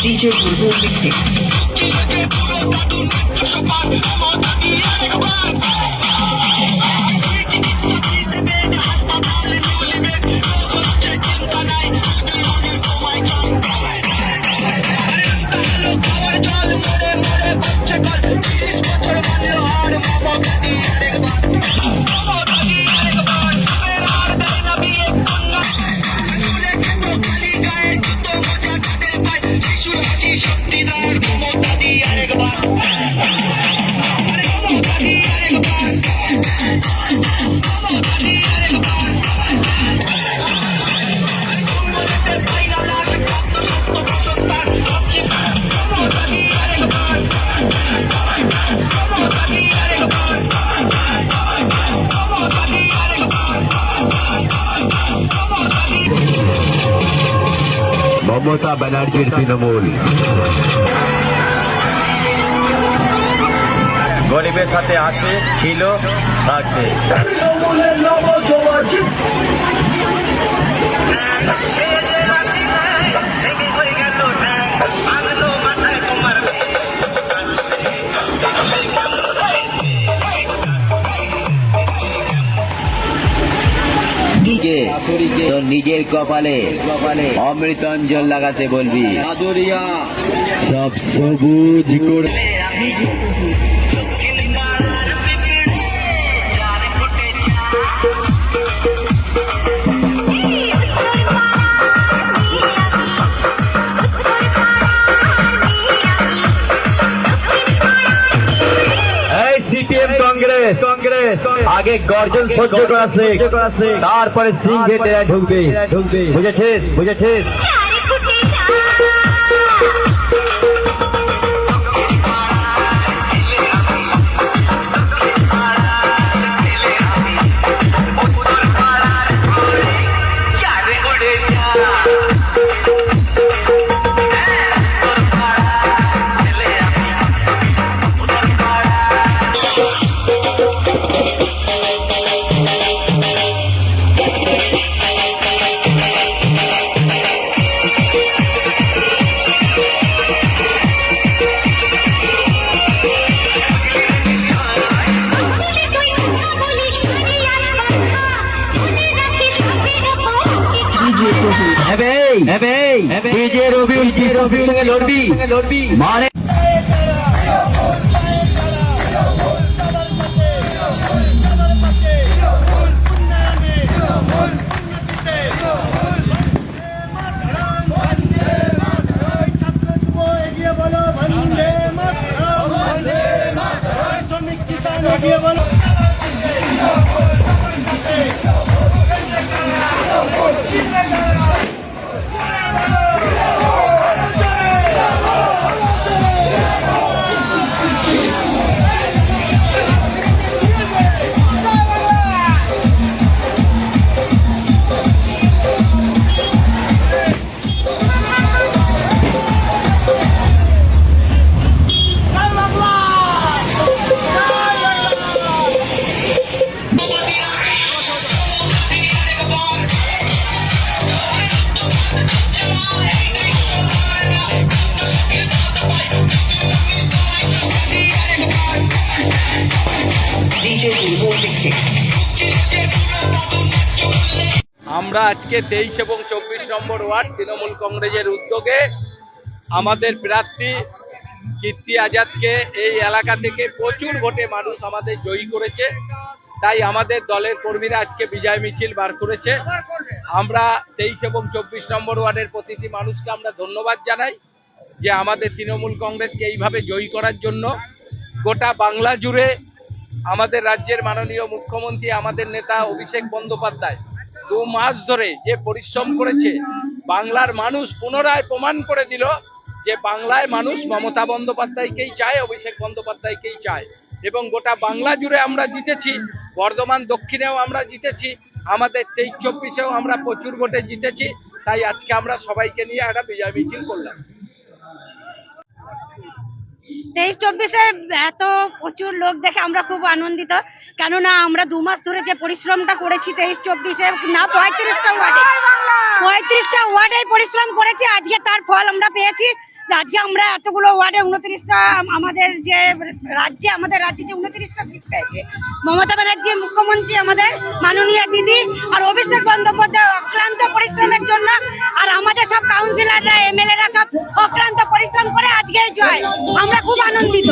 DJ Bulbul Mixing. শক্তিদার Mamata ব্যানার্জির তৃণমূল। গরিবের সাথে আছে, ছিল, থাকবে। তো নিজের কপালে অমৃতাঞ্জল লাগাতে বলবি, সব সবুজ করে। সিপিএম কংগ্রেস আগে গর্জন সহ্য করা শেখ, তারপরে সিংহে টেরায় ঢুকবে। বুঝেছিস? সঙ্গে লড়বি মানে আমরা আজকে 23 এবং 24 নম্বর ওয়ার্ড তৃণমূল কংগ্রেসের উদ্যোগে আমাদের প্রার্থী কীর্তি আজাদকে এই এলাকা থেকে প্রচুর ভোটে মানুষ আমাদের জয়ী করেছে। তাই আমাদের দলের কর্মীরা আজকে বিজয় মিছিল বার করেছে। আমরা 23 এবং 24 নম্বর ওয়ার্ডের প্রতিটি মানুষকে আমরা ধন্যবাদ জানাই যে আমাদের তৃণমূল কংগ্রেসকে এইভাবে জয়ী করার জন্য। গোটা বাংলা জুড়ে আমাদের রাজ্যের মাননীয় মুখ্যমন্ত্রী, আমাদের নেতা অভিষেক বন্দ্যোপাধ্যায় 2 মাস ধরে যে পরিশ্রম করেছে, বাংলার মানুষ পুনরায় প্রমাণ করে দিল যে বাংলায় মানুষ মমতা বন্দ্যোপাধ্যায়কেই চায়, অভিষেক বন্দ্যোপাধ্যায়কেই চায়। এবং গোটা বাংলা জুড়ে আমরা জিতেছি, বর্ধমান দক্ষিণেও আমরা জিতেছি, আমাদের 23-24-এও আমরা প্রচুর ভোটে জিতেছি। তাই আজকে আমরা সবাইকে নিয়ে একটা বিজয় মিছিল করলাম। 23-24-এ এত প্রচুর লোক দেখে আমরা খুব আনন্দিত, কেননা আমরা 2 মাস ধরে যে পরিশ্রমটা করেছি 23-24-এ না 35টা ওয়ার্ডে পরিশ্রম করেছি, আজকে তার ফল আমরা পেয়েছি। আজকে আমরা এতগুলো ওয়ার্ডে 29টা আমাদের রাজ্যে যে 29টা সিট পেয়েছে, মমতা ব্যানার্জি মুখ্যমন্ত্রী, আমাদের মাননীয় দিদি আর অভিষেক বন্দ্যোপাধ্যায় অক্লান্ত পরিশ্রমের জন্য, আর আমাদের সব কাউন্সিলররা, এমএলএরা সব অক্লান্ত পরিশ্রম করে আজকে জয়। আমরা খুব আনন্দিত।